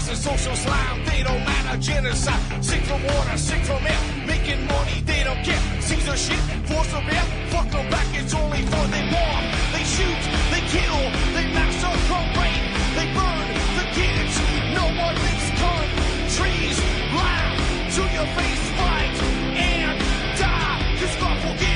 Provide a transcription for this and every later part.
classes, social slime, they don't matter, genocide. Sick from water, sick from air, making money, they don't care. Caesar shit, force of air, fuck them back, it's only for they bomb. They shoot, they kill, they massacre, rape, they burn the kids. No one leaves countries, laugh to your face, fight and die, 'cause God forgives.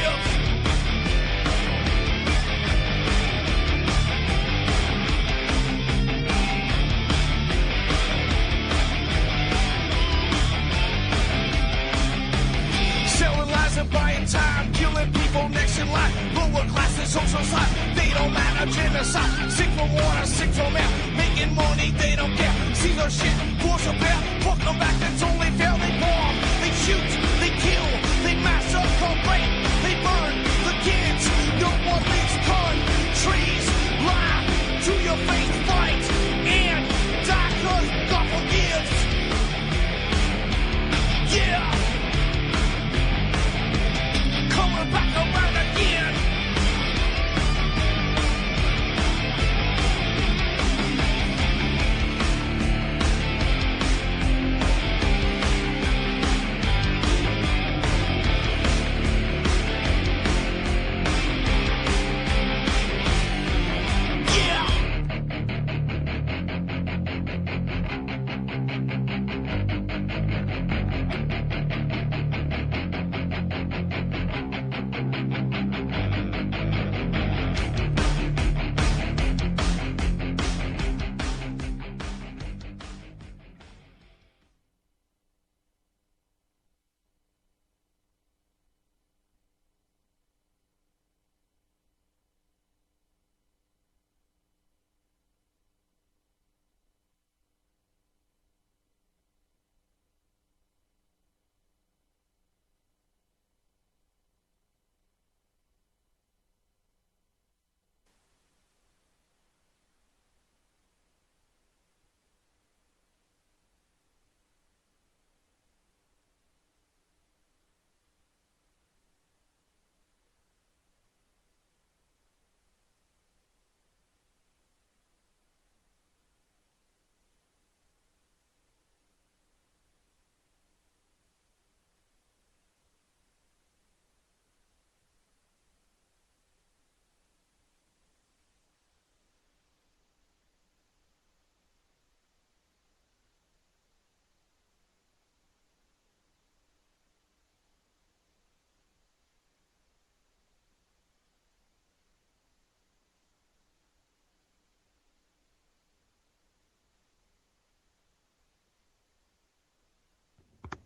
Selling lies and buying time, killing people next in line. Lower classes, social slide, they don't matter, genocide. Sick from water, sick from air, making money, they don't care. See their shit, force a bear, fuck them back, that's only fair. They bomb, they shoot, they kill, they massacre, rape, they burn the kids. No one leaves countries, lie to your face, fight and die, 'cause God forgives. Yeah. Coming back around again.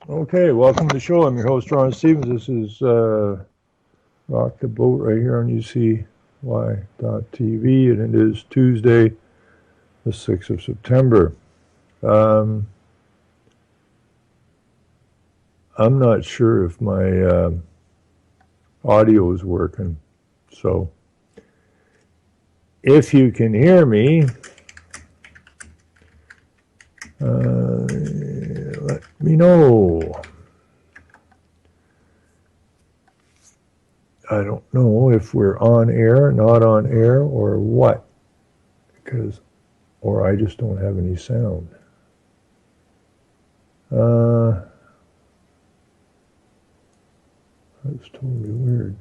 Okay, welcome to the show. I'm your host, Ron Stevens. This is Rock the Boat right here on UCY.TV, and it is Tuesday, the 6th of September. I'm not sure if my audio is working, so if you can hear me, let me know. I don't know if we're on air, not on air, or what, or I just don't have any sound. That's totally weird.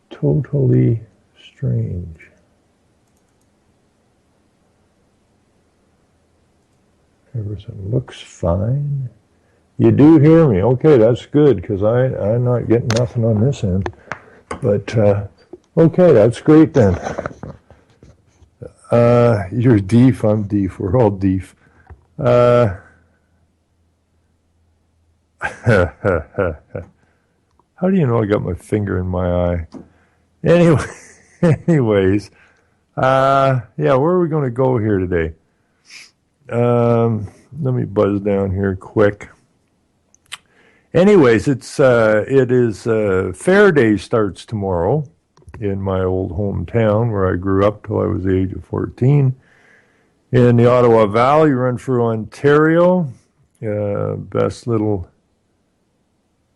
Totally strange. Everything looks fine. You do hear me. Okay, that's good, because I'm not getting nothing on this end. But, okay, that's great then. You're deaf, I'm deaf. We're all deaf. How do you know I got my finger in my eye? Anyways, yeah, where are we going to go here today? Let me buzz down here quick. Anyways, it is Fair Day starts tomorrow in my old hometown where I grew up till I was the age of 14 in the Ottawa Valley, Renfrew, Ontario. Best little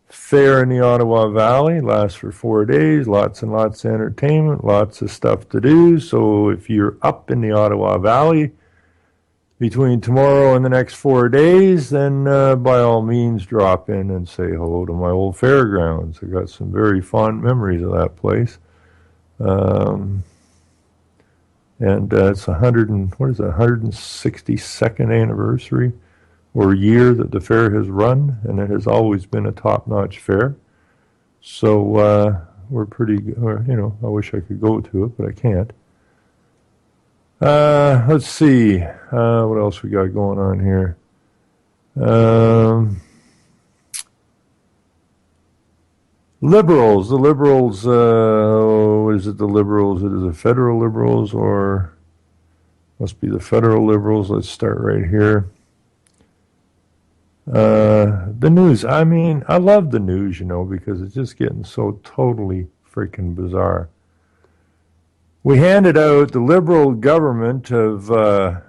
fair in the Ottawa Valley, lasts for 4 days, lots and lots of entertainment, lots of stuff to do. So if you're up in the Ottawa Valley, between tomorrow and the next 4 days, then by all means drop in and say hello to my old fairgrounds. I got some very fond memories of that place. And it's 162nd anniversary or year that the fair has run, and it has always been a top-notch fair. So we're pretty, I wish I could go to it, but I can't. Let's see. What else we got going on here? Liberals. The Liberals, what is it, the Liberals? It is the federal Liberals, or must be the federal Liberals. Let's start right here. The news. I mean, I love the news, because it's just getting so totally freaking bizarre. We handed out, the Liberal government of, the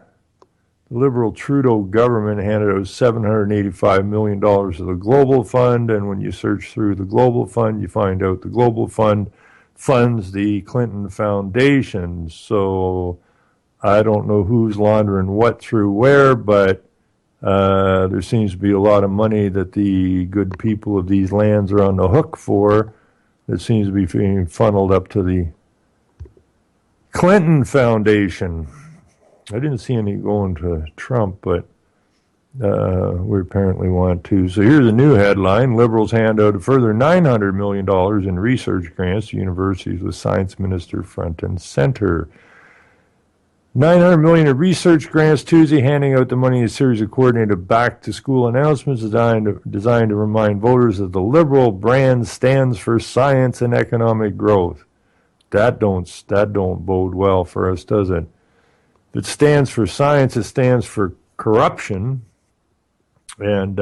Liberal Trudeau government handed out $785 million of the Global Fund, and when you search through the Global Fund, you find out the Global Fund funds the Clinton Foundation. So I don't know who's laundering what through where, but there seems to be a lot of money that the good people of these lands are on the hook for that seems to be being funneled up to the Clinton Foundation. I didn't see any going to Trump, but we apparently want to. So here's a new headline. Liberals hand out a further $900 million in research grants to universities with Science Minister front and center. $900 million in research grants Tuesday, handing out the money in a series of coordinated back-to-school announcements designed to remind voters that the Liberal brand stands for science and economic growth. That don't bode well for us, does it? If it stands for science, it stands for corruption, and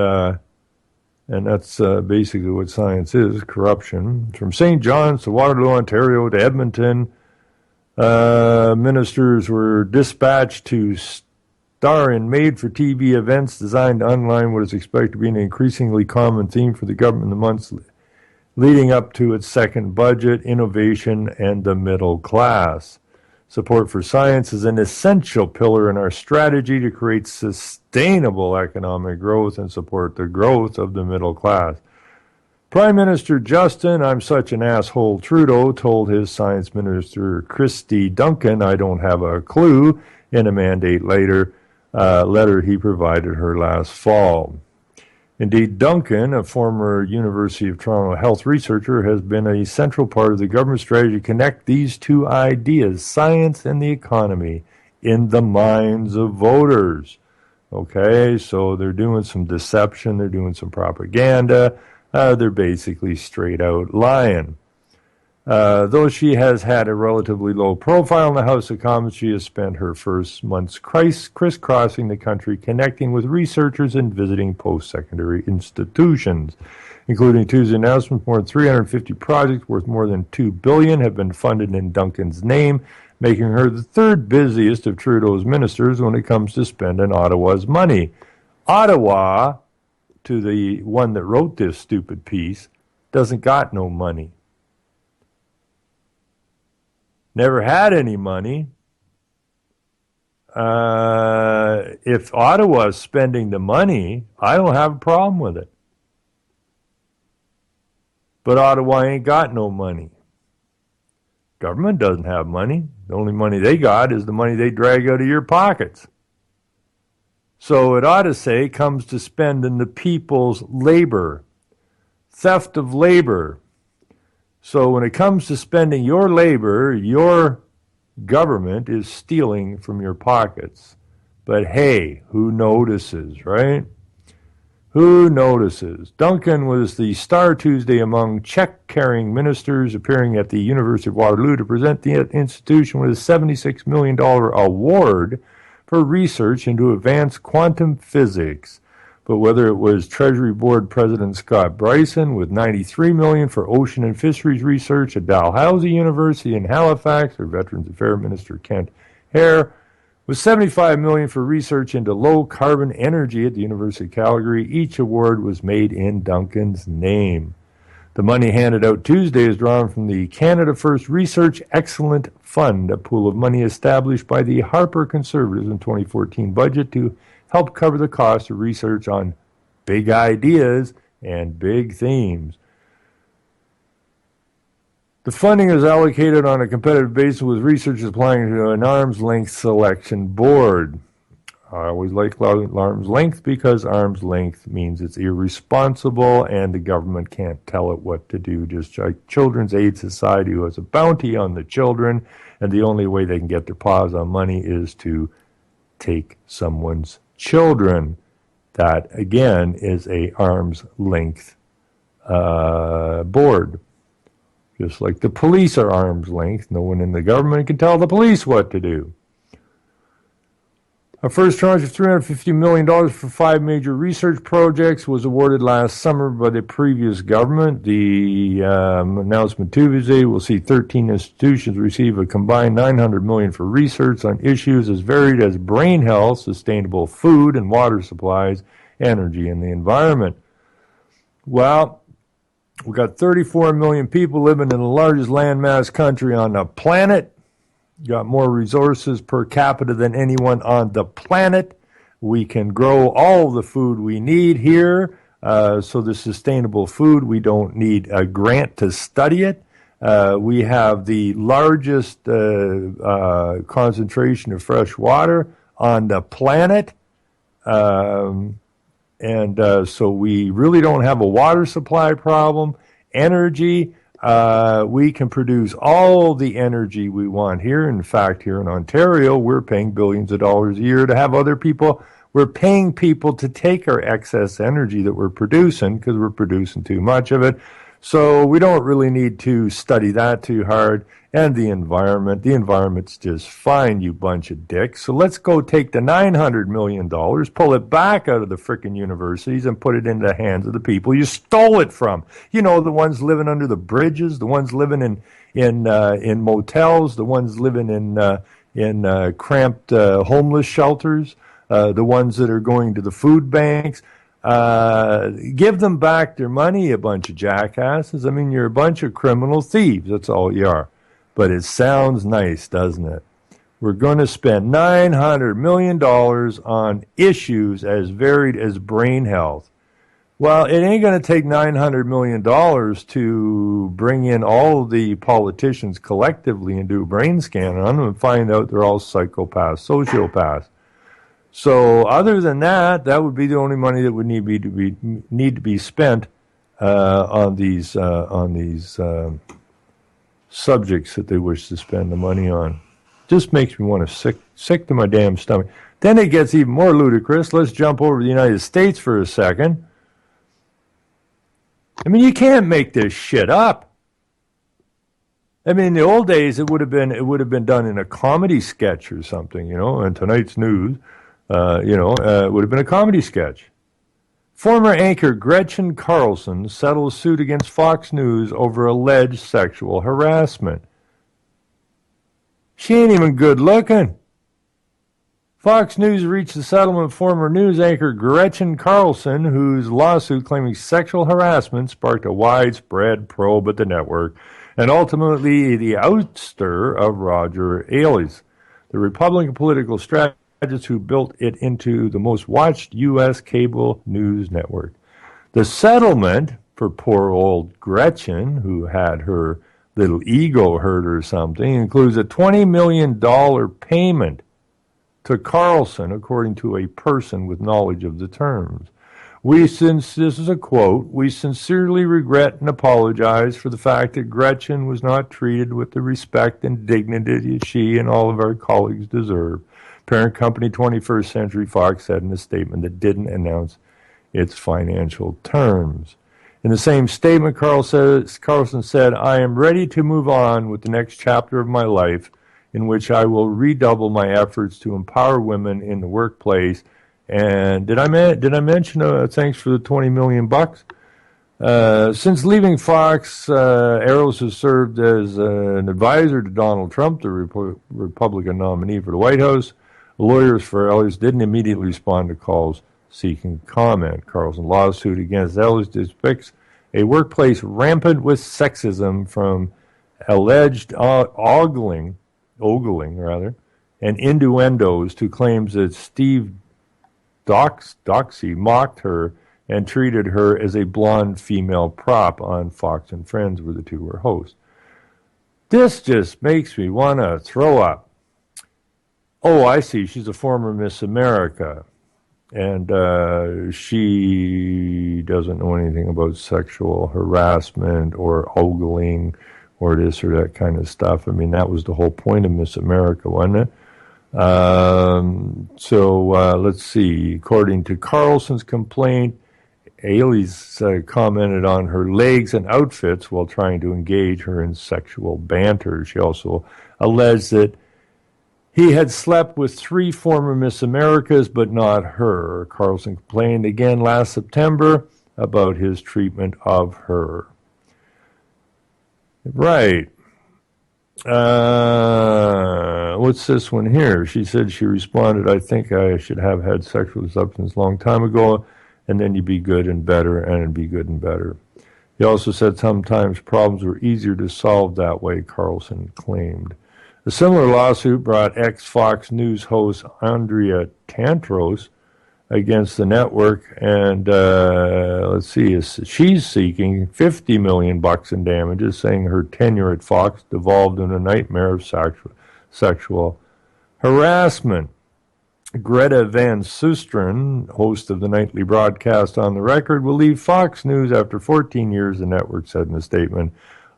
that's basically what science is, corruption. From St. John's to Waterloo, Ontario to Edmonton, ministers were dispatched to star in made-for-TV events designed to underline what is expected to be an increasingly common theme for the government in the months leading up to its second budget: innovation and the middle class. Support for science is an essential pillar in our strategy to create sustainable economic growth and support the growth of the middle class. Prime Minister Justin, I'm such an asshole, Trudeau told his Science Minister Christy Duncan, I don't have a clue, in a mandate letter he provided her last fall. Indeed, Duncan, a former University of Toronto health researcher, has been a central part of the government strategy to connect these two ideas, science and the economy, in the minds of voters. Okay, so they're doing some deception, they're doing some propaganda, they're basically straight out lying. Though she has had a relatively low profile in the House of Commons, she has spent her first months crisscrossing the country, connecting with researchers and visiting post-secondary institutions, including Tuesday's announcement. More than 350 projects worth more than $2 billion have been funded in Duncan's name, making her the third busiest of Trudeau's ministers when it comes to spending Ottawa's money. Ottawa, to the one that wrote this stupid piece, doesn't got no money. Never had any money. If Ottawa's spending the money, I don't have a problem with it. But Ottawa ain't got no money. Government doesn't have money. The only money they got is the money they drag out of your pockets. So it ought to say comes to spending the people's labor. Theft of labor. So when it comes to spending your labor, your government is stealing from your pockets. But hey, who notices, right? Who notices? Duncan was the star Tuesday among check-carrying ministers appearing at the University of Waterloo to present the institution with a $76 million award for research into advanced quantum physics. But whether it was Treasury Board President Scott Bryson with $93 million for ocean and fisheries research at Dalhousie University in Halifax, or Veterans Affairs Minister Kent Hare, with $75 million for research into low-carbon energy at the University of Calgary, each award was made in Duncan's name. The money handed out Tuesday is drawn from the Canada First Research Excellent Fund, a pool of money established by the Harper Conservatives in 2014 budget to help cover the cost of research on big ideas and big themes. The funding is allocated on a competitive basis with researchers applying to an arm's length selection board. I always like arm's length because arm's length means it's irresponsible and the government can't tell it what to do, just like Children's Aid Society, who has a bounty on the children, and the only way they can get their paws on money is to take someone's children. That, again, is a arm's length board. Just like the police are arm's length, no one in the government can tell the police what to do. A first tranche of $350 million for 5 major research projects was awarded last summer by the previous government. The announcement Tuesday will see 13 institutions receive a combined $900 million for research on issues as varied as brain health, sustainable food and water supplies, energy, and the environment. Well, we've got 34 million people living in the largest landmass country on the planet. Got more resources per capita than anyone on the planet. We can grow all the food we need here. So the sustainable food, we don't need a grant to study it. We have the largest concentration of fresh water on the planet. So we really don't have a water supply problem. Energy. We can produce all the energy we want here. In fact, here in Ontario, we're paying billions of dollars a year to have other people. We're paying people to take our excess energy that we're producing because we're producing too much of it. So we don't really need to study that too hard. And the environment's just fine, you bunch of dicks. So let's go take the $900 million, pull it back out of the frickin' universities and put it into the hands of the people you stole it from. You know, the ones living under the bridges, the ones living in motels, the ones living in cramped homeless shelters, the ones that are going to the food banks. Give them back their money, you bunch of jackasses. I mean, you're a bunch of criminal thieves. That's all you are. But it sounds nice, doesn't it? We're going to spend $900 million on issues as varied as brain health. Well, it ain't going to take $900 million to bring in all the politicians collectively and do a brain scan on them and find out they're all psychopaths, sociopaths. So other than that, that would be the only money that would need to be spent on these subjects that they wish to spend the money on. Just makes me want to sick to my damn stomach. Then it gets even more ludicrous. Let's jump over to the United States for a second. I mean, you can't make this shit up. I mean, in the old days, it would have been done in a comedy sketch or something, you know. And tonight's news, it would have been a comedy sketch. Former anchor Gretchen Carlson settles suit against Fox News over alleged sexual harassment. She ain't even good looking. Fox News reached a settlement with former news anchor Gretchen Carlson, whose lawsuit claiming sexual harassment sparked a widespread probe at the network and ultimately the ouster of Roger Ailes, the Republican political strategist who built it into the most watched U.S. cable news network. The settlement for poor old Gretchen, who had her little ego hurt or something, includes a $20 million payment to Carlson, according to a person with knowledge of the terms. This is a quote, "We sincerely regret and apologize for the fact that Gretchen was not treated with the respect and dignity she and all of our colleagues deserve," parent company 21st Century Fox said in a statement that didn't announce its financial terms. In the same statement, Carlson said, "I am ready to move on with the next chapter of my life, in which I will redouble my efforts to empower women in the workplace." And did I mention thanks for the $20 million? Since leaving Fox, Ailes has served as an advisor to Donald Trump, the Republican nominee for the White House. Lawyers for Ailes didn't immediately respond to calls seeking comment. Carlson's lawsuit against Ailes depicts a workplace rampant with sexism from alleged ogling, and innuendos to claims that Steve Doxey mocked her and treated her as a blonde female prop on Fox and Friends, where the two were hosts. This just makes me want to throw up. Oh, I see. She's a former Miss America. And she doesn't know anything about sexual harassment or ogling or this or that kind of stuff. I mean, that was the whole point of Miss America, wasn't it? Let's see. According to Carlson's complaint, Ailey's commented on her legs and outfits while trying to engage her in sexual banter. She also alleged that he had slept with 3 former Miss Americas, but not her. Carlson complained again last September about his treatment of her. Right. What's this one here? She said she responded, I think I should have had sexual substance a long time ago, and then you'd be good and better, and it'd be good and better. He also said sometimes problems were easier to solve that way, Carlson claimed. A similar lawsuit brought ex-Fox News host Andrea Tantros against the network, and she's seeking $50 million in damages, saying her tenure at Fox devolved in a nightmare of sexual harassment. Greta Van Susteren, host of the nightly broadcast On the Record, will leave Fox News after 14 years, the network said in a statement.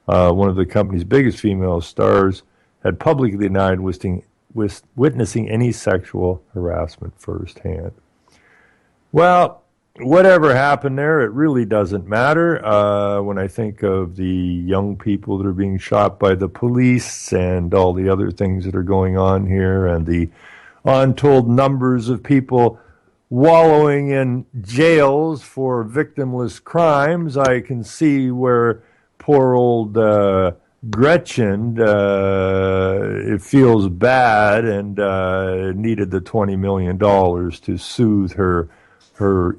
One of the company's biggest female stars had publicly denied witnessing any sexual harassment firsthand. Well, whatever happened there, it really doesn't matter. When I think of the young people that are being shot by the police and all the other things that are going on here and the untold numbers of people wallowing in jails for victimless crimes, I can see where poor old Gretchen, it feels bad and needed the $20 million to soothe her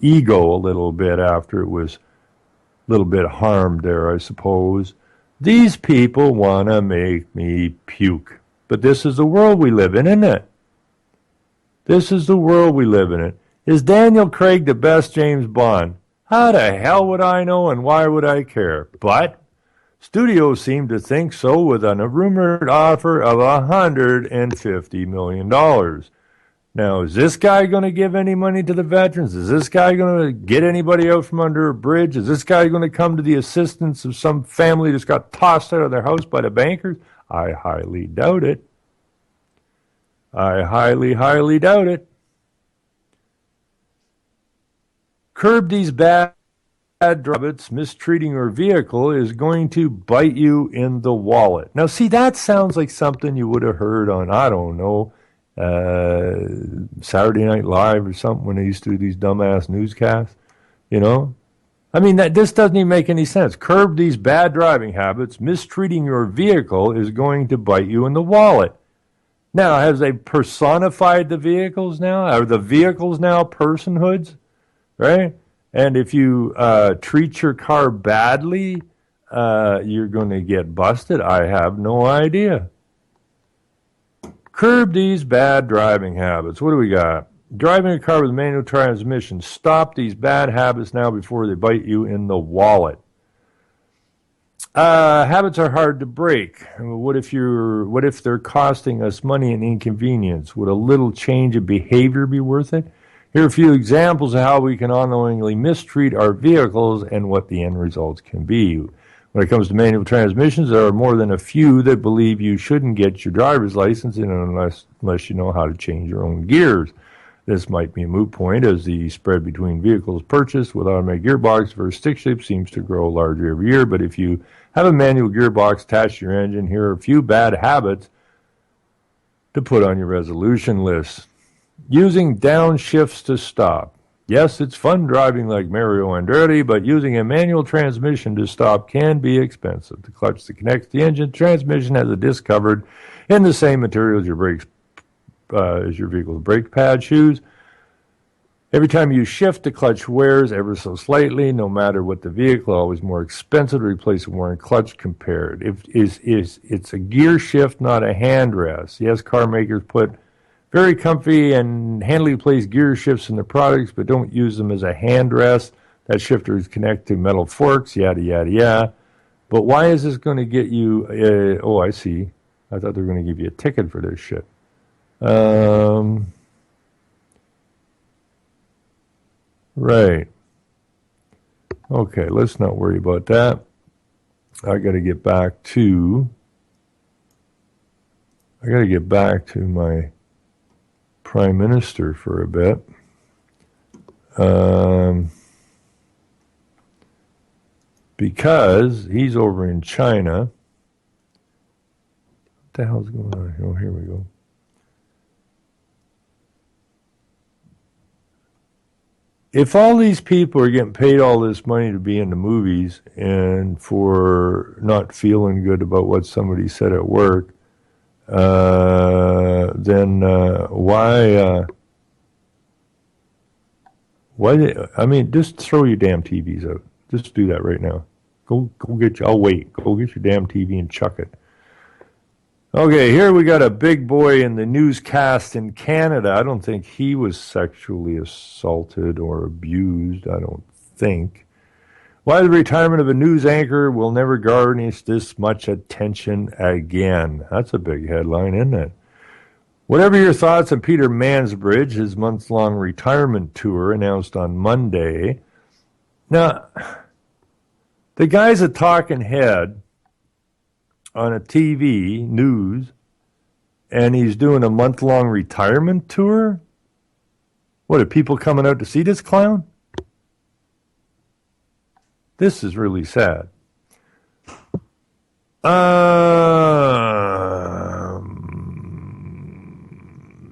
ego a little bit after it was a little bit harmed there, I suppose. These people want to make me puke. But this is the world we live in, isn't it? This is the world we live in. Is Daniel Craig the best James Bond? How the hell would I know, and why would I care? But studios seem to think so, with a rumored offer of $150 million. Now, is this guy going to give any money to the veterans? Is this guy going to get anybody out from under a bridge? Is this guy going to come to the assistance of some family that's got tossed out of their house by the bankers? I highly doubt it. I highly, highly doubt it. Curb these bad habits. Mistreating your vehicle is going to bite you in the wallet. Now, see, that sounds like something you would have heard on, I don't know, Saturday Night Live or something when they used to do these dumbass newscasts, you know? I mean, this doesn't even make any sense. Curb these bad driving habits. Mistreating your vehicle is going to bite you in the wallet. Now, have they personified the vehicles now? Are the vehicles now personhoods, right? And if you treat your car badly, you're going to get busted? I have no idea. Curb these bad driving habits. What do we got? Driving a car with a manual transmission. Stop these bad habits now before they bite you in the wallet. Habits are hard to break. What if they're costing us money and inconvenience? Would a little change of behavior be worth it? Here are a few examples of how we can unknowingly mistreat our vehicles and what the end results can be. When it comes to manual transmissions, there are more than a few that believe you shouldn't get your driver's license unless you know how to change your own gears. This might be a moot point, as the spread between vehicles purchased with automatic gearbox versus stick shift seems to grow larger every year. But if you have a manual gearbox attached to your engine, here are a few bad habits to put on your resolution list. Using downshifts to stop. Yes, it's fun driving like Mario Andretti, but using a manual transmission to stop can be expensive. The clutch that connects the engine transmission has a disc covered in the same material as your brakes, as your vehicle's brake pad shoes. Every time you shift, the clutch wears ever so slightly, no matter what the vehicle, always more expensive to replace a worn clutch compared. It's a gear shift, not a hand rest. Yes, car makers put very comfy and handily placed gear shifts in their products, but don't use them as a hand rest. That shifter is connected to metal forks, yada, yada, yada. But why is this going to get you, oh, I see. I thought they were going to give you a ticket for this shit. Right. Okay, let's not worry about that. I got to get back to my Prime Minister for a bit. Because he's over in China. What the hell's going on? Oh, here we go. If all these people are getting paid all this money to be in the movies and for not feeling good about what somebody said at work, then why? I mean, just throw your damn TVs out. Just do that right now. Go get you. I'll wait. Go get your damn TV and chuck it. Okay, here we got a big boy in the newscast in Canada. I don't think he was sexually assaulted or abused. I don't think. Why the retirement of a news anchor will never garnish this much attention again. That's a big headline, isn't it? Whatever your thoughts on Peter Mansbridge, his month-long retirement tour announced on Monday. Now, the guy's a talking head on a TV news, and he's doing a month-long retirement tour? What, are people coming out to see this clown? This is really sad.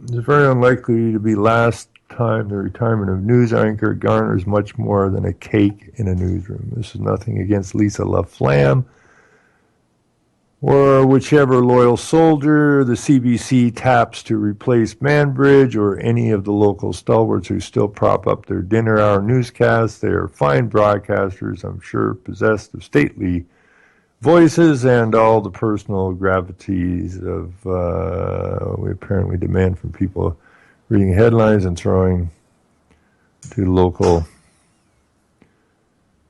It's very unlikely to be last time the retirement of news anchor garners much more than a cake in a newsroom. This is nothing against Lisa LaFlamme or whichever loyal soldier the CBC taps to replace Manbridge or any of the local stalwarts who still prop up their dinner hour newscasts. They are fine broadcasters, I'm sure, possessed of stately voices and all the personal gravities of we apparently demand from people reading headlines and throwing to local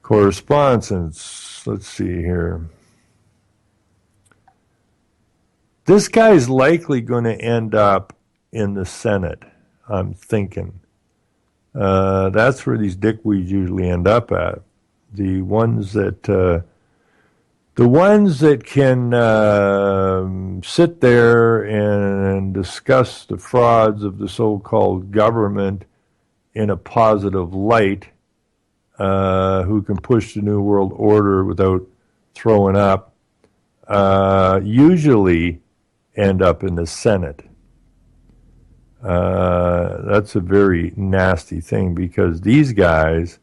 correspondence. Let's see here. This guy's likely going to end up in the Senate, I'm thinking. That's where these dickweeds usually end up at. The ones that can sit there and discuss the frauds of the so-called government in a positive light, who can push the New World Order without throwing up, usually end up in the Senate. That's a very nasty thing because these guys,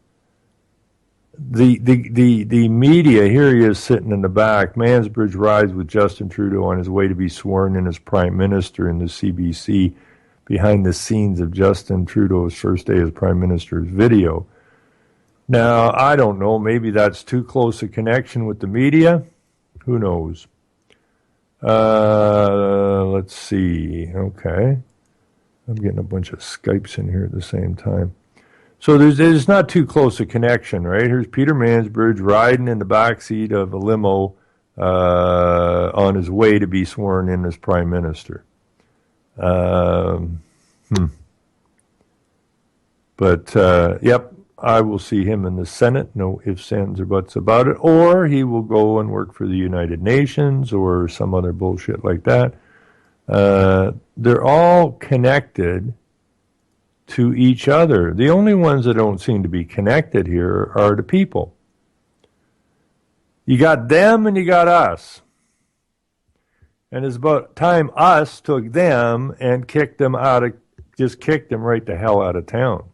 the media, here he is sitting in the back. Mansbridge rides with Justin Trudeau on his way to be sworn in as Prime Minister in the CBC behind the scenes of Justin Trudeau's first day as Prime Minister's video. Now, I don't know, maybe that's too close a connection with the media. Who knows? Let's see. Okay. I'm getting a bunch of Skypes in here at the same time. So there's not too close a connection, right? Here's Peter Mansbridge riding in the backseat of a limo on his way to be sworn in as Prime Minister. But, yep, I will see him in the Senate, no ifs, ands, or buts about it. Or he will go and work for the United Nations or some other bullshit like that. They're all connected to each other. The only ones that don't seem to be connected here are the people. You got them and you got us. And it's about time us took them and kicked them right the hell out of town.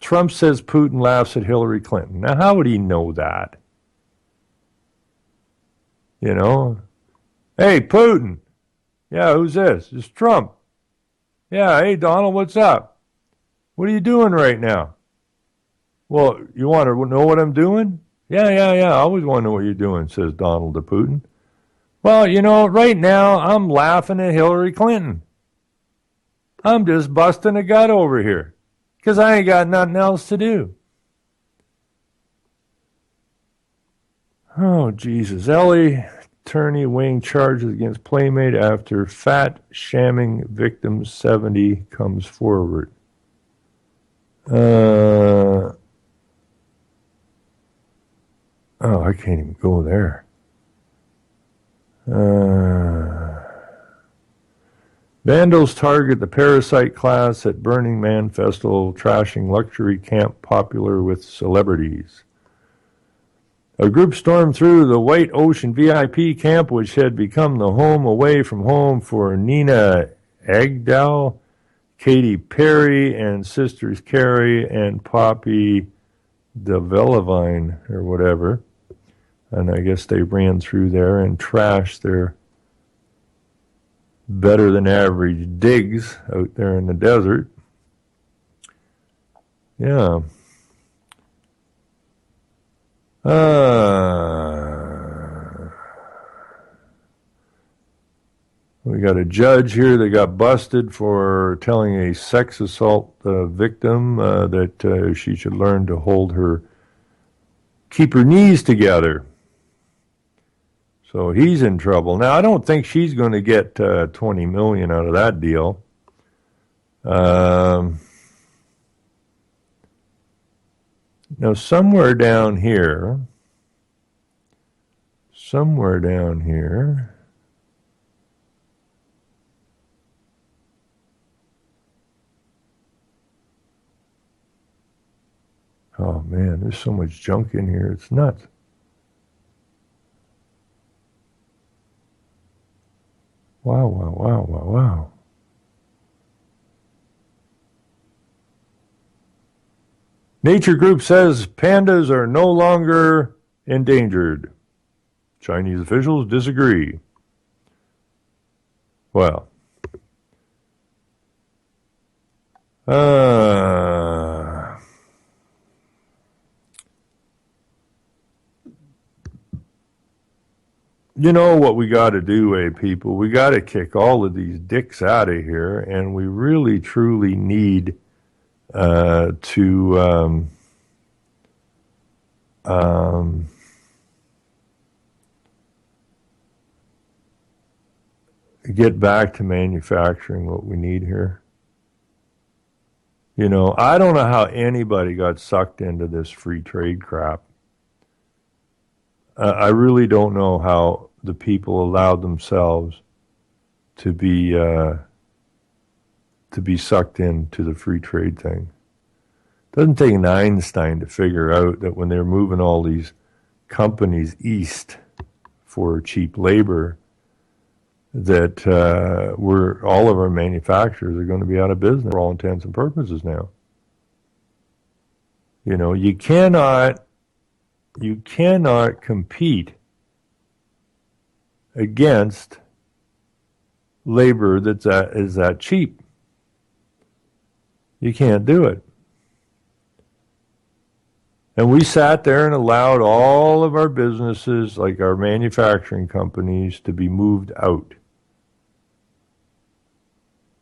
Trump says Putin laughs at Hillary Clinton. Now, how would he know that? You know? Hey, Putin. Yeah, who's this? It's Trump. Yeah, hey, Donald, what's up? What are you doing right now? Well, you want to know what I'm doing? Yeah. I always want to know what you're doing, says Donald to Putin. Well, right now I'm laughing at Hillary Clinton. I'm just busting a gut over here because I ain't got nothing else to do. Oh, Jesus. Ellie attorney weighing charges against Playmate after fat shamming victim 70 comes forward. Oh, I can't even go there. Vandals target the Parasite class at Burning Man Festival, trashing luxury camp popular with celebrities. A group stormed through the White Ocean VIP camp, which had become the home away from home for Nina Agdal, Katy Perry, and sisters Carrie and Poppy DeVelevine, or whatever. And I guess they ran through there and trashed their better than average digs out there in the desert. Yeah. We got a judge here that got busted for telling a sex assault victim that she should learn to keep her knees together. So he's in trouble. Now, I don't think she's going to get $20 million out of that deal. Now, somewhere down here, oh man, there's so much junk in here, it's nuts. Wow. Nature Group says pandas are no longer endangered. Chinese officials disagree. Well, you know what we got to do, people? We got to kick all of these dicks out of here, and we really, truly need to get back to manufacturing what we need here. I don't know how anybody got sucked into this free trade crap. I really don't know how the people allowed themselves to be sucked into the free trade thing. It doesn't take an Einstein to figure out that when they're moving all these companies east for cheap labor, that all of our manufacturers are going to be out of business for all intents and purposes now. You cannot compete against labor that is that cheap. You can't do it. And we sat there and allowed all of our businesses, like our manufacturing companies, to be moved out.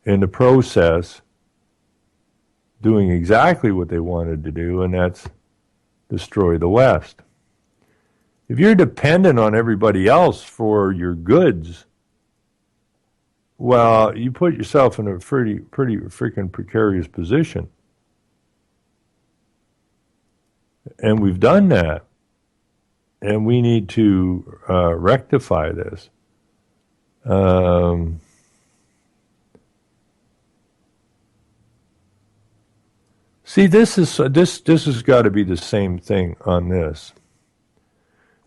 In the process, doing exactly what they wanted to do, and that's destroy the West. If you're dependent on everybody else for your goods, well, you put yourself in a pretty freaking precarious position. And we've done that. And we need to rectify this. See, this has got to be the same thing on this.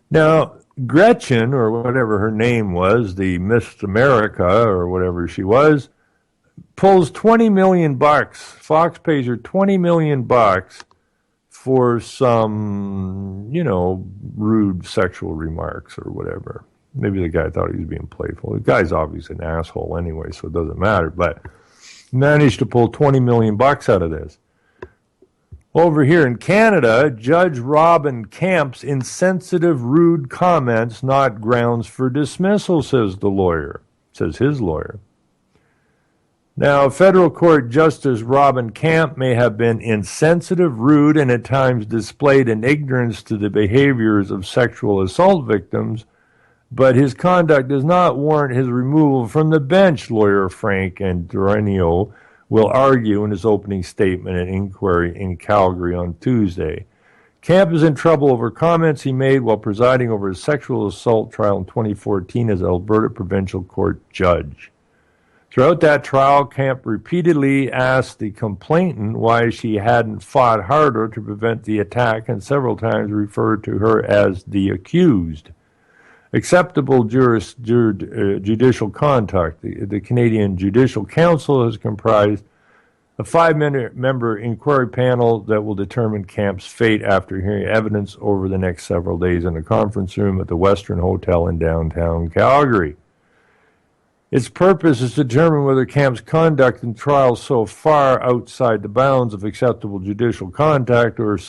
Now, Gretchen, or whatever her name was, the Miss America, or whatever she was, pulls $20 million. Fox pays her $20 million for some, rude sexual remarks or whatever. Maybe the guy thought he was being playful. The guy's obviously an asshole anyway, so it doesn't matter. But managed to pull 20 million bucks out of this. Over here in Canada, Judge Robin Kemp's insensitive, rude comments not grounds for dismissal, says his lawyer. Now, federal court Justice Robin Kemp may have been insensitive, rude, and at times displayed an ignorance to the behaviors of sexual assault victims, but his conduct does not warrant his removal from the bench, lawyer Frank Andrenio will argue in his opening statement at inquiry in Calgary on Tuesday. Kemp is in trouble over comments he made while presiding over a sexual assault trial in 2014 as Alberta Provincial Court judge. Throughout that trial, Kemp repeatedly asked the complainant why she hadn't fought harder to prevent the attack and several times referred to her as the accused. Acceptable judicial conduct. The Canadian Judicial Council has comprised a 5-member inquiry panel that will determine Kemp's fate after hearing evidence over the next several days in a conference room at the Western Hotel in downtown Calgary. Its purpose is to determine whether Kemp's conduct in trials so far outside the bounds of acceptable judicial conduct or is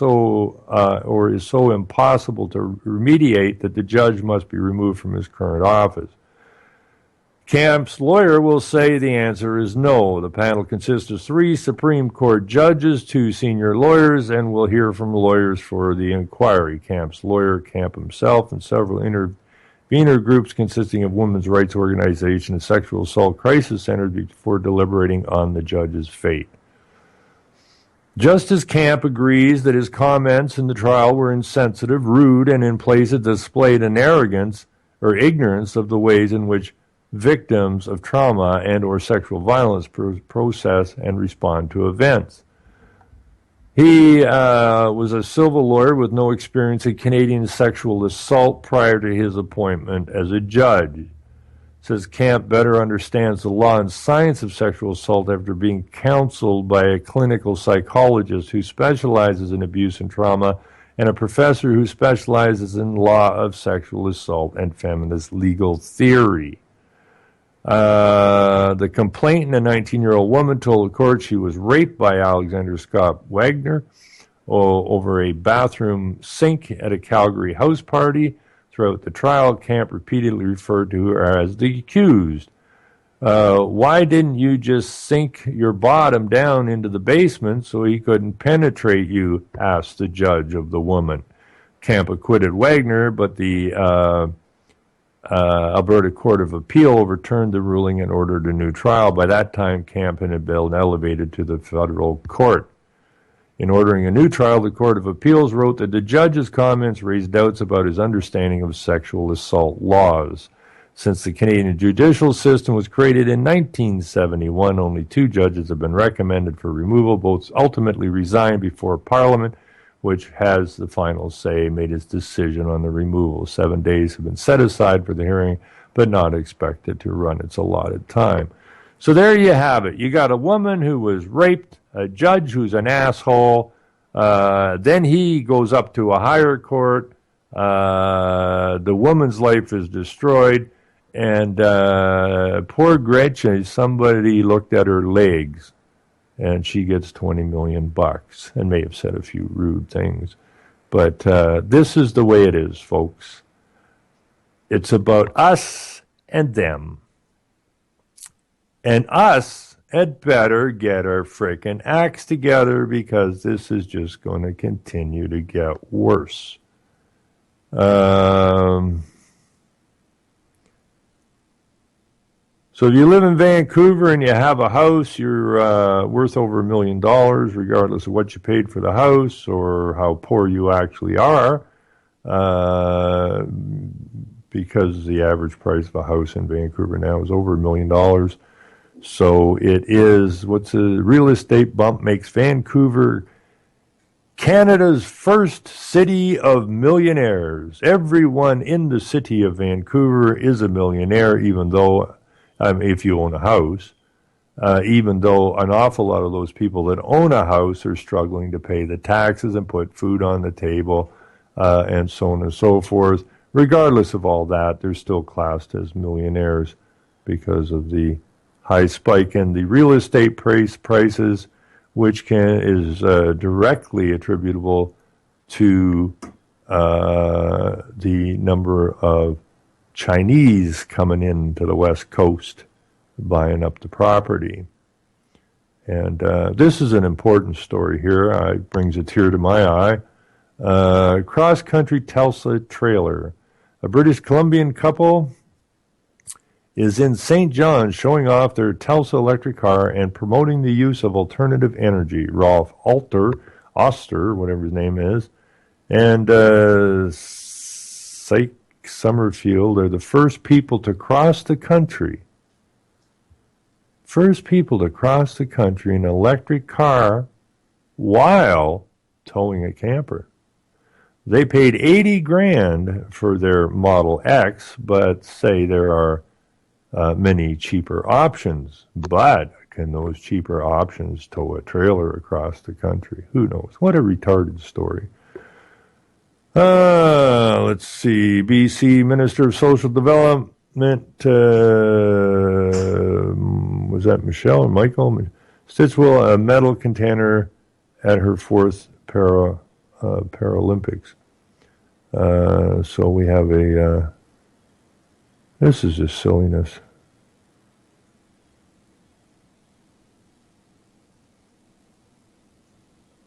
so impossible to remediate that the judge must be removed from his current office. Kemp's lawyer will say the answer is no. The panel consists of 3 Supreme Court judges, 2 senior lawyers, and will hear from lawyers for the inquiry. Kemp's lawyer, Kemp himself, and several intervenor groups consisting of women's rights organizations and sexual assault crisis centers before deliberating on the judge's fate. Justice Kemp agrees that his comments in the trial were insensitive, rude, and in places displayed an arrogance or ignorance of the ways in which victims of trauma and or sexual violence process and respond to events. He was a civil lawyer with no experience in Canadian sexual assault prior to his appointment as a judge. Says Kemp better understands the law and science of sexual assault after being counseled by a clinical psychologist who specializes in abuse and trauma and a professor who specializes in law of sexual assault and feminist legal theory. The complainant, a 19-year-old woman, told the court she was raped by Alexander Scott Wagner over a bathroom sink at a Calgary house party. Throughout the trial, Kemp repeatedly referred to her as the accused. Why didn't you just sink your bottom down into the basement so he couldn't penetrate you? Asked the judge of the woman. Kemp acquitted Wagner, but the Alberta Court of Appeal overturned the ruling and ordered a new trial. By that time, Kemp had been elevated to the federal court. In ordering a new trial, the Court of Appeals wrote that the judge's comments raised doubts about his understanding of sexual assault laws. Since the Canadian judicial system was created in 1971, only 2 judges have been recommended for removal. Both ultimately resigned before Parliament, which has the final say, made its decision on the removal. 7 days have been set aside for the hearing, but not expected to run its allotted time. So there you have it. You got a woman who was raped, a judge who's an asshole, then he goes up to a higher court, the woman's life is destroyed, and poor Gretchen, somebody looked at her legs, and she gets 20 million bucks and may have said a few rude things. But this is the way it is, folks. It's about us and them. And us had better get our frickin' acts together because this is just going to continue to get worse. So if you live in Vancouver and you have a house, you're worth over $1 million, regardless of what you paid for the house or how poor you actually are, because the average price of a house in Vancouver now is over $1 million. So it is, what's a real estate bump makes Vancouver Canada's first city of millionaires. Everyone in the city of Vancouver is a millionaire, even though, if you own a house, even though an awful lot of those people that own a house are struggling to pay the taxes and put food on the table, and so on and so forth. Regardless of all that, they're still classed as millionaires because of the high spike in the real estate prices, which is directly attributable to the number of Chinese coming into the West Coast, buying up the property. And this is an important story here. It brings a tear to my eye. Cross-country Tesla trailer. A British Columbian couple is in St. John's showing off their Tesla electric car and promoting the use of alternative energy. Rolf Oster, whatever his name is, and Syke Summerfield are the first people to cross the country. First people to cross the country in an electric car while towing a camper. They paid $80,000 for their Model X, but say there are many cheaper options. But can those cheaper options tow a trailer across the country? Who knows? What a retarded story. Let's see. BC Minister of Social Development, was that Michelle or Michael? Stitchwell, a medal contender at her fourth Paralympics. So we have this is just silliness.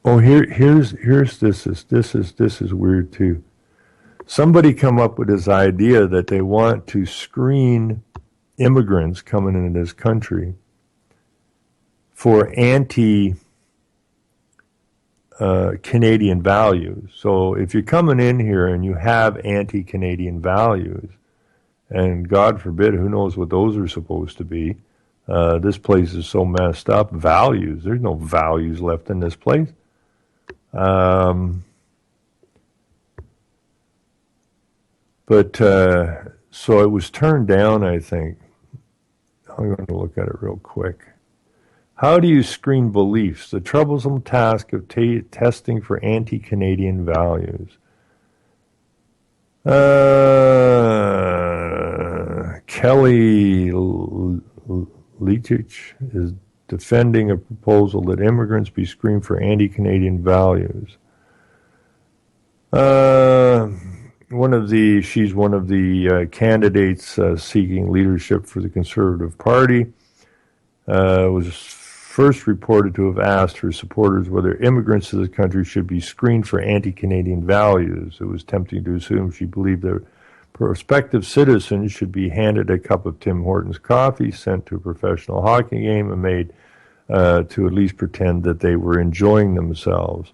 Oh, here's this is weird too. Somebody come up with this idea that they want to screen immigrants coming into this country for anti-Canadian values. So if you're coming in here and you have anti-Canadian values, and God forbid, who knows what those are supposed to be, this place is so messed up. Values, there's no values left in this place. But so it was turned down, I think. I'm going to look at it real quick. How do you screen beliefs? The troublesome task of testing for anti-Canadian values. Kelly Leitich is defending a proposal that immigrants be screened for anti-Canadian values. She's one of the candidates seeking leadership for the Conservative Party. Was first reported to have asked her supporters whether immigrants to this country should be screened for anti-Canadian values. It was tempting to assume she believed that prospective citizens should be handed a cup of Tim Hortons coffee, sent to a professional hockey game, and made to at least pretend that they were enjoying themselves.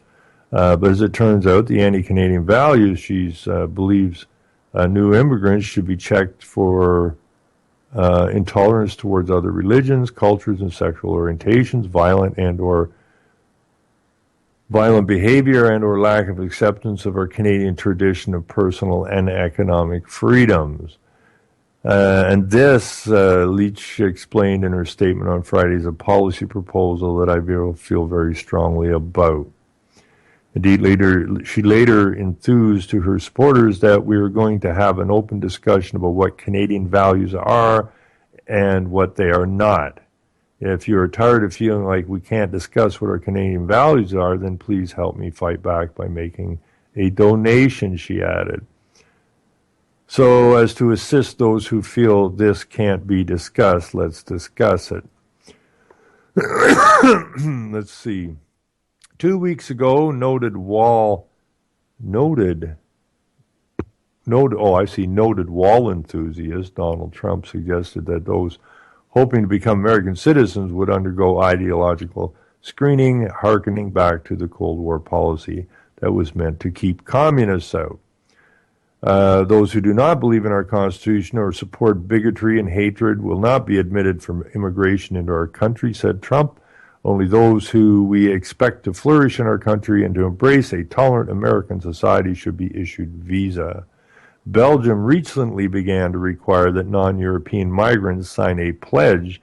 But as it turns out, the anti-Canadian values she believes new immigrants should be checked for intolerance towards other religions, cultures, and sexual orientations, violent behavior and or lack of acceptance of our Canadian tradition of personal and economic freedoms. And this, Leach explained in her statement on Friday, is a policy proposal that I feel very strongly about. Indeed, she later enthused to her supporters that we are going to have an open discussion about what Canadian values are and what they are not. If you are tired of feeling like we can't discuss what our Canadian values are, then please help me fight back by making a donation, she added. So as to assist those who feel this can't be discussed, let's discuss it. Let's see. 2 weeks ago, noted wall enthusiast Donald Trump suggested that those hoping to become American citizens would undergo ideological screening, hearkening back to the Cold War policy that was meant to keep communists out. Those who do not believe in our Constitution or support bigotry and hatred will not be admitted for immigration into our country, said Trump. Only those who we expect to flourish in our country and to embrace a tolerant American society should be issued visa. Belgium recently began to require that non-European migrants sign a pledge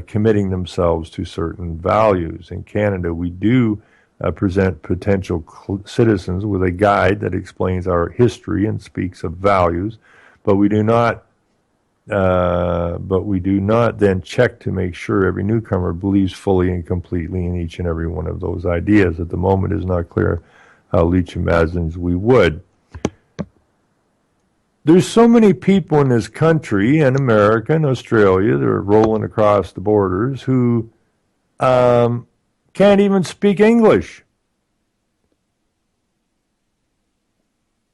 committing themselves to certain values. In Canada, we do present potential citizens with a guide that explains our history and speaks of values, but we do not but we do not then check to make sure every newcomer believes fully and completely in each and every one of those ideas. At the moment, it is not clear how Leach imagines we would. There's so many people in this country, and America and Australia, that are rolling across the borders, who can't even speak English.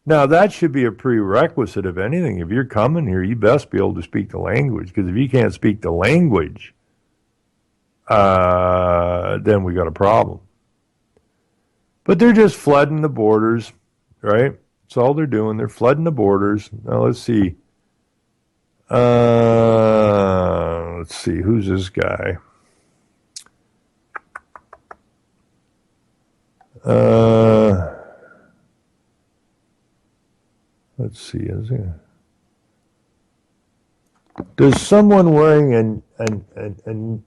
Now, that should be a prerequisite of anything. If you're coming here, you best be able to speak the language, because if you can't speak the language, then we got a problem. But they're just flooding the borders, right? That's all they're doing. They're flooding the borders. Now, let's see. Who's this guy? Let's see. Does someone wearing a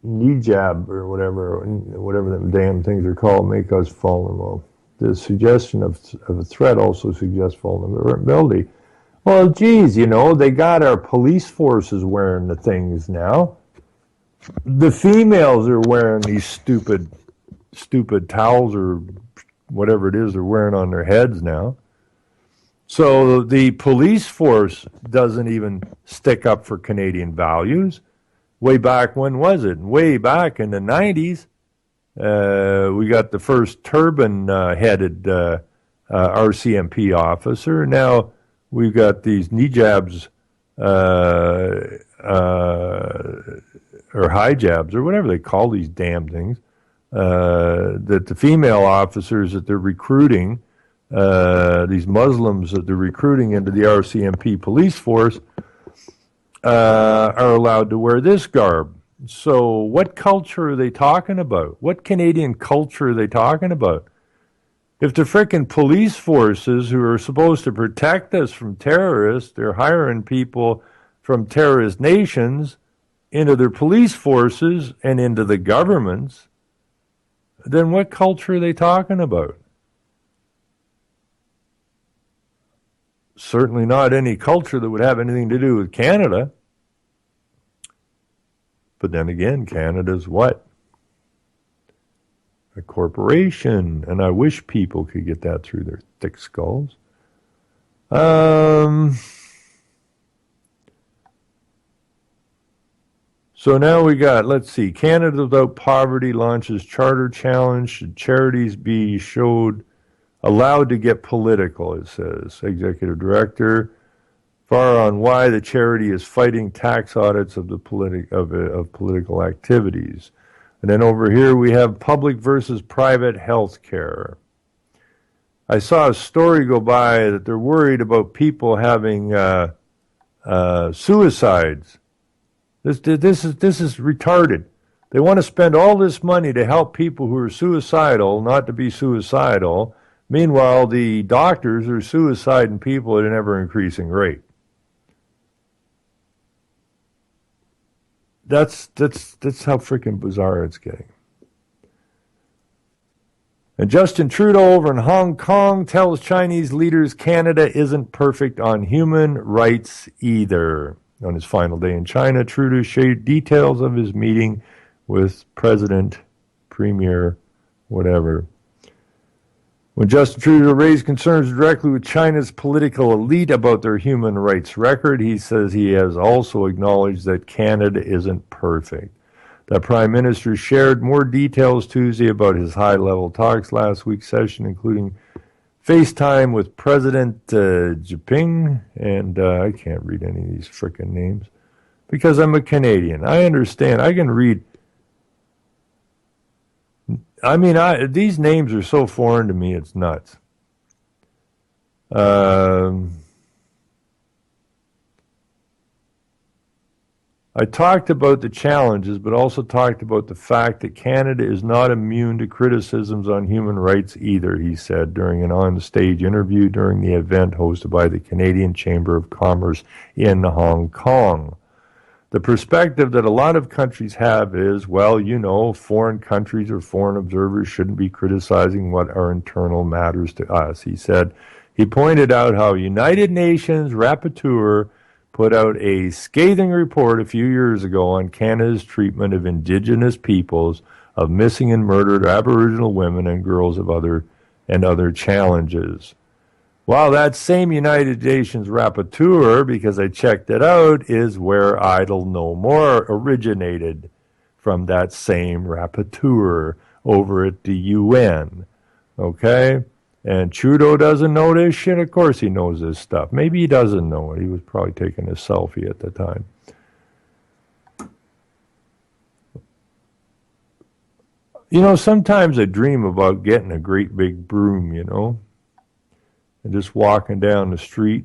hijab or whatever the damn things are called, make us vulnerable? The suggestion of a threat also suggests vulnerability. Well, geez, they got our police forces wearing the things now. The females are wearing these stupid towels or whatever it is they're wearing on their heads now. So the police force doesn't even stick up for Canadian values. Way back, when was it? Way back in the 90s, we got the first turban-headed RCMP officer. Now we've got these hijabs or hijabs or whatever they call these damn things, that the female officers that they're recruiting, these Muslims that they're recruiting into the RCMP police force, are allowed to wear this garb. So what culture are they talking about? What Canadian culture are they talking about? If the frickin' police forces who are supposed to protect us from terrorists, they're hiring people from terrorist nations into their police forces and into the governments, then what culture are they talking about? Certainly not any culture that would have anything to do with Canada. But then again, Canada's what? A corporation. And I wish people could get that through their thick skulls. So now we got, let's see, Canada Without Poverty launches charter challenge. Should charities be allowed to get political, it says. Executive Director. Far on why the charity is fighting tax audits of the political activities. And then over here we have public versus private health care. I saw a story go by that they're worried about people having suicides. This is retarded. They want to spend all this money to help people who are suicidal not to be suicidal. Meanwhile, the doctors are suiciding people at an ever-increasing rate. That's how freaking bizarre it's getting. And Justin Trudeau over in Hong Kong tells Chinese leaders Canada isn't perfect on human rights either. On his final day in China, Trudeau shared details of his meeting with President, Premier, whatever. When Justin Trudeau raised concerns directly with China's political elite about their human rights record, he says he has also acknowledged that Canada isn't perfect. The Prime Minister shared more details Tuesday about his high-level talks last week's session, including FaceTime with President Jinping, and I can't read any of these frickin' names because I'm a Canadian. I understand. I can read. I mean, these names are so foreign to me, it's nuts. I talked about the challenges, but also talked about the fact that Canada is not immune to criticisms on human rights either, he said during an on-stage interview during the event hosted by the Canadian Chamber of Commerce in Hong Kong. The perspective that a lot of countries have is, well, foreign countries or foreign observers shouldn't be criticizing what are internal matters to us, he said. He pointed out how United Nations Rapporteur put out a scathing report a few years ago on Canada's treatment of Indigenous peoples, of missing and murdered Aboriginal women and girls of other challenges. Well, that same United Nations rapporteur, because I checked it out, is where Idle No More originated, from that same rapporteur over at the UN. Okay? And Trudeau doesn't know this shit? Of course he knows this stuff. Maybe he doesn't know it. He was probably taking a selfie at the time. You know, sometimes I dream about getting a great big broom, you know, and just walking down the street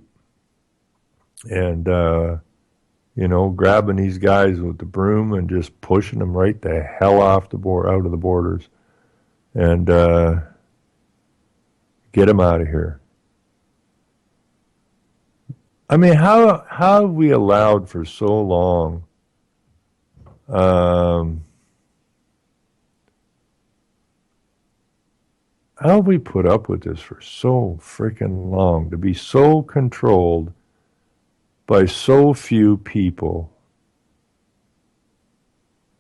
and, you know, grabbing these guys with the broom and just pushing them right the hell out of the borders and get them out of here. I mean, how have we allowed for so long how have we put up with this for so freaking long, to be so controlled by so few people?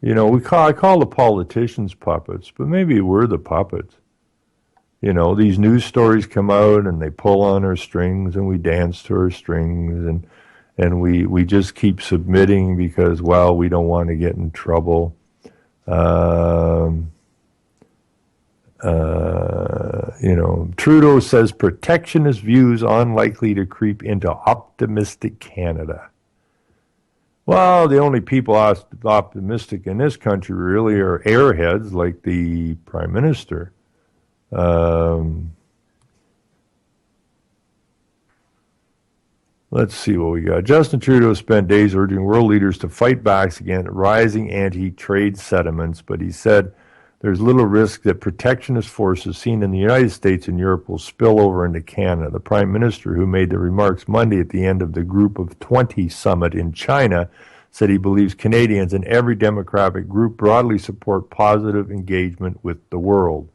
You know, I call the politicians puppets, but maybe we're the puppets. You know, these news stories come out and they pull on our strings and we dance to our strings and we just keep submitting because, well, we don't want to get in trouble. You know, Trudeau says protectionist views unlikely to creep into optimistic Canada. Well, the only people optimistic in this country really are airheads like the Prime Minister. Let's see what we got. Justin Trudeau spent days urging world leaders to fight back against rising anti-trade sentiments, but he said there's little risk that protectionist forces seen in the United States and Europe will spill over into Canada. The Prime Minister, who made the remarks Monday at the end of the Group of 20 summit in China, said he believes Canadians and every democratic group broadly support positive engagement with the world.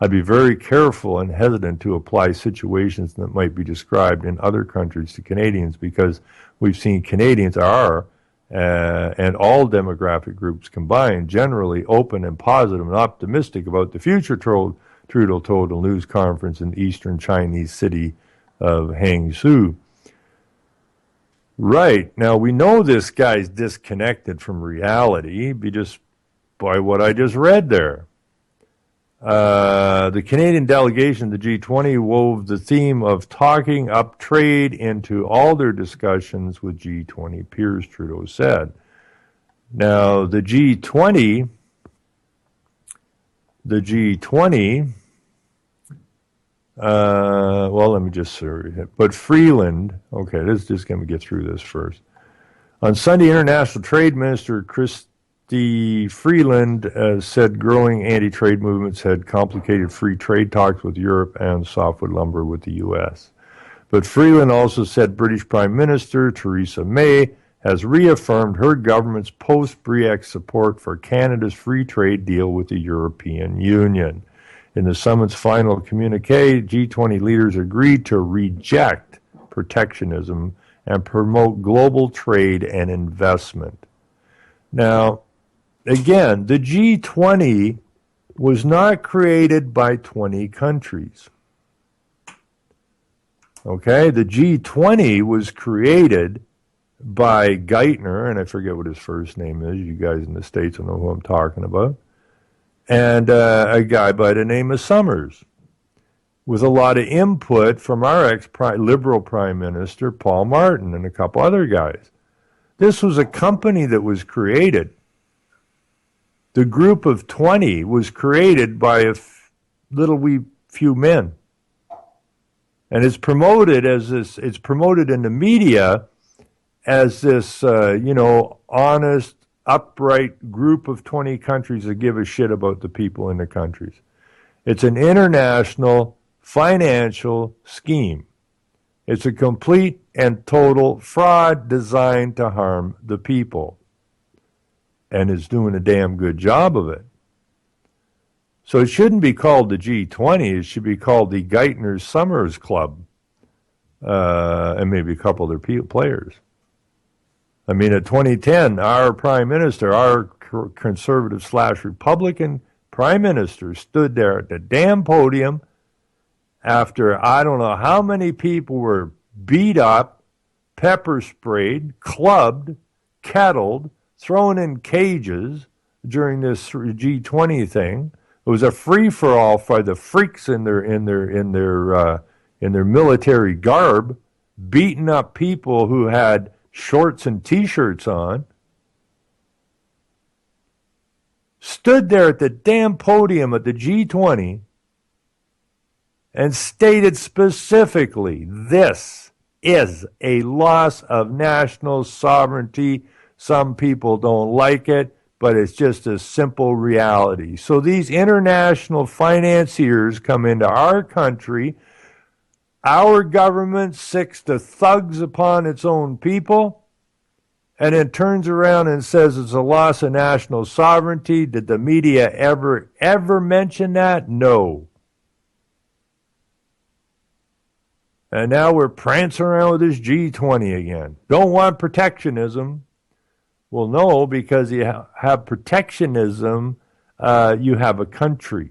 I'd be very careful and hesitant to apply situations that might be described in other countries to Canadians, because we've seen Canadians are and all demographic groups combined, generally open and positive and optimistic about the future, Trudeau told a news conference in the eastern Chinese city of Hangzhou. Right. Now, we know this guy's disconnected from reality just by what I just read there. The Canadian delegation to the G20 wove the theme of talking up trade into all their discussions with G20 peers, Trudeau said. Now, the G20, well, let me just survey it. But Freeland, okay, let's just going to get through this first. On Sunday, International Trade Minister Chrystia Freeland said growing anti-trade movements had complicated free trade talks with Europe and softwood lumber with the U.S. But Freeland also said British Prime Minister Theresa May has reaffirmed her government's post-Brexit support for Canada's free trade deal with the European Union. In the summit's final communique, G20 leaders agreed to reject protectionism and promote global trade and investment. Now, again, the G20 was not created by 20 countries. Okay, the G20 was created by Geithner, and I forget what his first name is. You guys in the States will know who I'm talking about. And a guy by the name of Summers, with a lot of input from our ex-Liberal Prime Minister, Paul Martin, and a couple other guys. This was a company that was created. The Group of 20 was created by a few men. And it's promoted as this, it's promoted in the media as this, honest, upright group of 20 countries that give a shit about the people in the countries. It's an international financial scheme. It's a complete and total fraud designed to harm the people. And it's doing a damn good job of it. So it shouldn't be called the G20. It should be called the Geithner Summers Club. And maybe a couple other players. I mean, in 2010, our prime minister, our conservative / Republican prime minister, stood there at the damn podium after I don't know how many people were beat up, pepper sprayed, clubbed, kettled, thrown in cages during this G20 thing. It was a free for all for the freaks in their military garb, beating up people who had shorts and T-shirts on. Stood there at the damn podium at the G20 and stated specifically, this is a loss of national sovereignty. Some people don't like it, but it's just a simple reality. So these international financiers come into our country. Our government sicks the thugs upon its own people, and then turns around and says it's a loss of national sovereignty. Did the media ever mention that? No. And now we're prancing around with this G20 again. Don't want protectionism. Well, no, because you have protectionism, you have a country.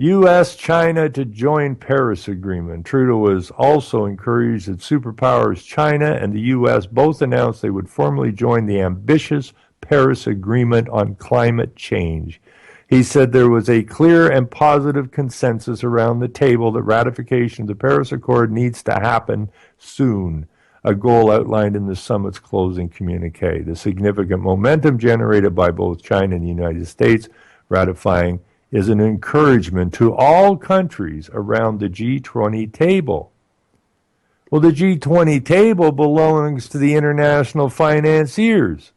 U.S. China to join Paris Agreement. Trudeau has also encouraged that superpowers China and the U.S. both announced they would formally join the ambitious Paris Agreement on climate change. He said there was a clear and positive consensus around the table that ratification of the Paris Accord needs to happen soon, a goal outlined in the summit's closing communique. The significant momentum generated by both China and the United States ratifying is an encouragement to all countries around the G20 table. Well, the G20 table belongs to the international financiers.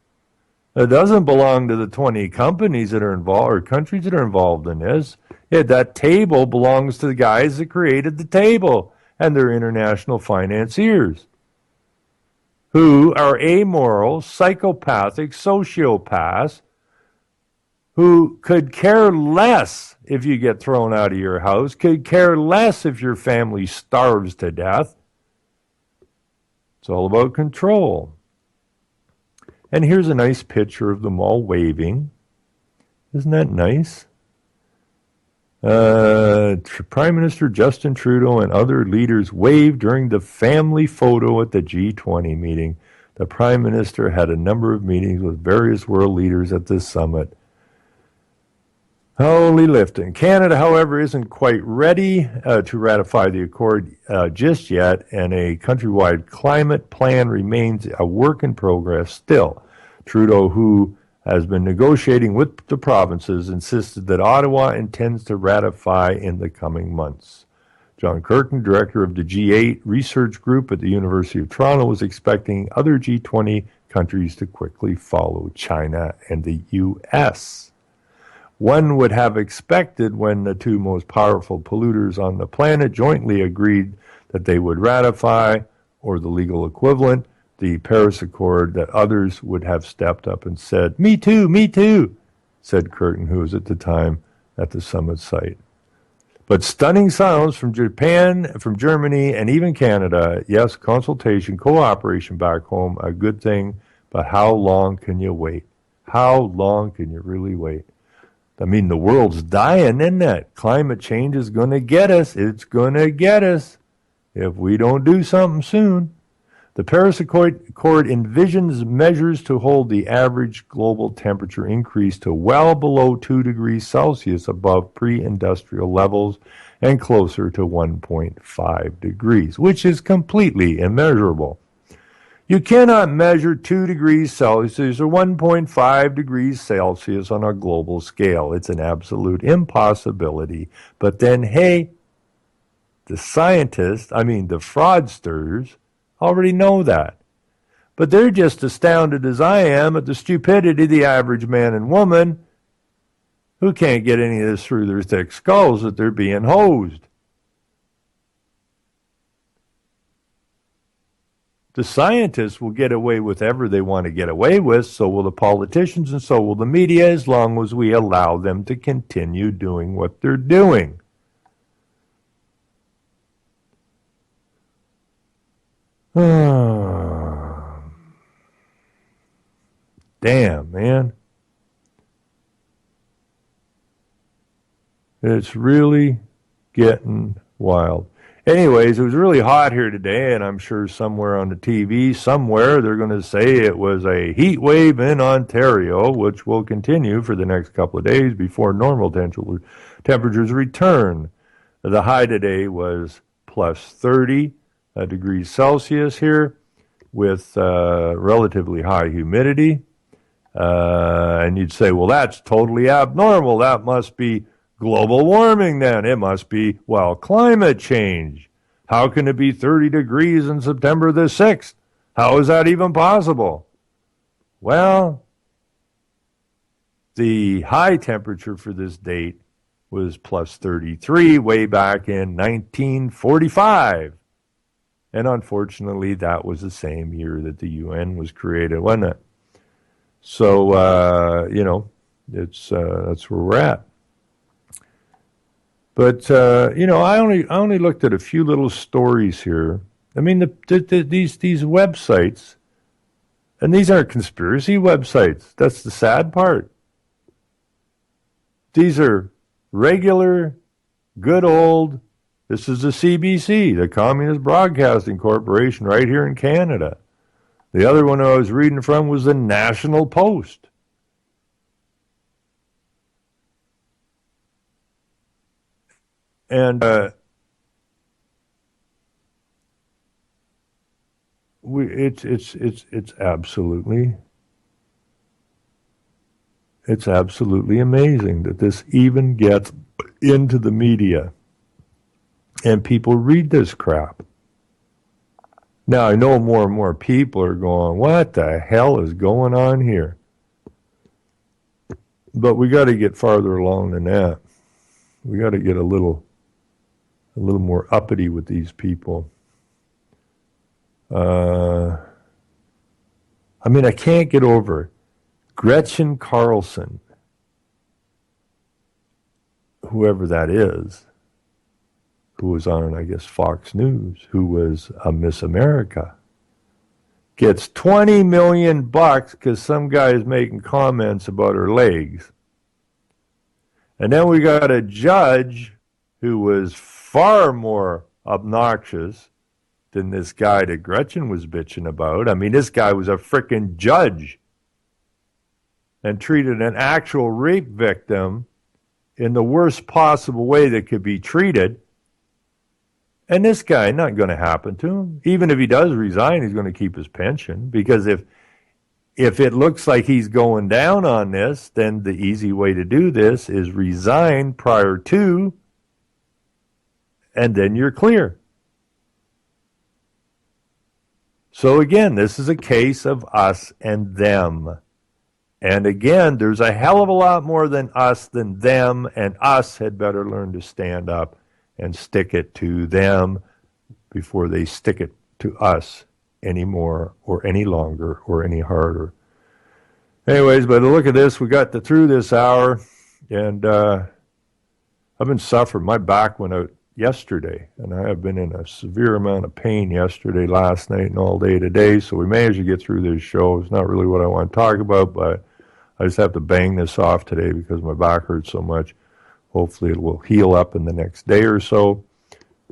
It doesn't belong to the 20 companies that are involved or countries that are involved in this. That table belongs to the guys that created the table, and they're international financiers who are amoral, psychopathic, sociopaths who could care less if you get thrown out of your house, could care less if your family starves to death. It's all about control. And here's a nice picture of them all waving. Isn't that nice? Prime Minister Justin Trudeau and other leaders waved during the family photo at the G20 meeting. The Prime Minister had a number of meetings with various world leaders at this summit. Holy lifting. Canada, however, isn't quite ready to ratify the accord just yet, and a countrywide climate plan remains a work in progress still. Trudeau, who has been negotiating with the provinces, insisted that Ottawa intends to ratify in the coming months. John Kirkham, director of the G8 research group at the University of Toronto, was expecting other G20 countries to quickly follow China and the U.S. One would have expected when the two most powerful polluters on the planet jointly agreed that they would ratify, or the legal equivalent, the Paris Accord, that others would have stepped up and said, me too, said Curtin, who was at the time at the summit site. But stunning silence from Japan, from Germany, and even Canada. Yes, consultation, cooperation back home, a good thing, but how long can you wait? How long can you really wait? I mean, the world's dying, isn't it? Climate change is going to get us. It's going to get us if we don't do something soon. The Paris Accord envisions measures to hold the average global temperature increase to well below 2 degrees Celsius above pre-industrial levels and closer to 1.5 degrees, which is completely immeasurable. You cannot measure 2 degrees Celsius or 1.5 degrees Celsius on a global scale. It's an absolute impossibility. But then, hey, the fraudsters, already know that. But they're just astounded as I am at the stupidity of the average man and woman who can't get any of this through their thick skulls that they're being hosed. The scientists will get away with whatever they want to get away with, so will the politicians and so will the media, as long as we allow them to continue doing what they're doing. Damn, man. It's really getting wild. Anyways, it was really hot here today, and I'm sure somewhere on the TV, somewhere, they're going to say it was a heat wave in Ontario, which will continue for the next couple of days before normal temperatures return. The high today was plus 30 degrees Celsius here with relatively high humidity. And you'd say, well, that's totally abnormal. That must be global warming then. It must be, well, climate change. How can it be 30 degrees on September the 6th? How is that even possible? Well, the high temperature for this date was plus 33 way back in 1945. And unfortunately, that was the same year that the UN was created, wasn't it? So, that's where we're at. But I only looked at a few little stories here. I mean, these websites, and these aren't conspiracy websites. That's the sad part. These are regular, good old. This is the CBC, the Communist Broadcasting Corporation, right here in Canada. The other one I was reading from was the National Post. And it's absolutely amazing that this even gets into the media and people read this crap. Now I know more and more people are going, what the hell is going on here? But we got to get farther along than that. We got to get a little more uppity with these people. I can't get over Gretchen Carlson, whoever that is, who was on, I guess, Fox News, who was a Miss America, gets $20 million because some guy is making comments about her legs. And then we got a judge who was far more obnoxious than this guy that Gretchen was bitching about. I mean, this guy was a frickin' judge and treated an actual rape victim in the worst possible way that could be treated. And this guy, not going to happen to him. Even if he does resign, he's going to keep his pension. Because if it looks like he's going down on this, then the easy way to do this is resign prior to, and then you're clear. So again, this is a case of us and them. And again, there's a hell of a lot more than us than them, and us had better learn to stand up and stick it to them before they stick it to us anymore or any longer or any harder. Anyways, but look at this. We got through this hour, and I've been suffering. My back went out yesterday, and I have been in a severe amount of pain yesterday, last night, and all day today, so we managed to get through this show. It's not really what I want to talk about, but I just have to bang this off today because my back hurts so much. Hopefully it will heal up in the next day or so,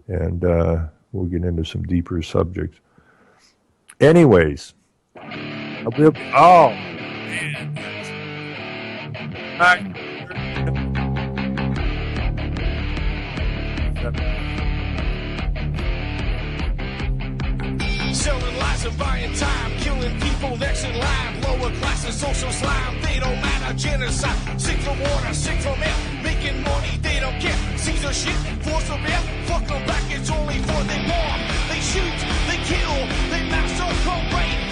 and we'll get into some deeper subjects. Anyways, selling lies and buying time, killing people next in line, lower class and social slime, they don't matter, genocide, sick from water, sick from air, making money, they don't care, Caesar shit, force of air, fuck them back, it's only for they want, they shoot, they kill, they massacre, rape,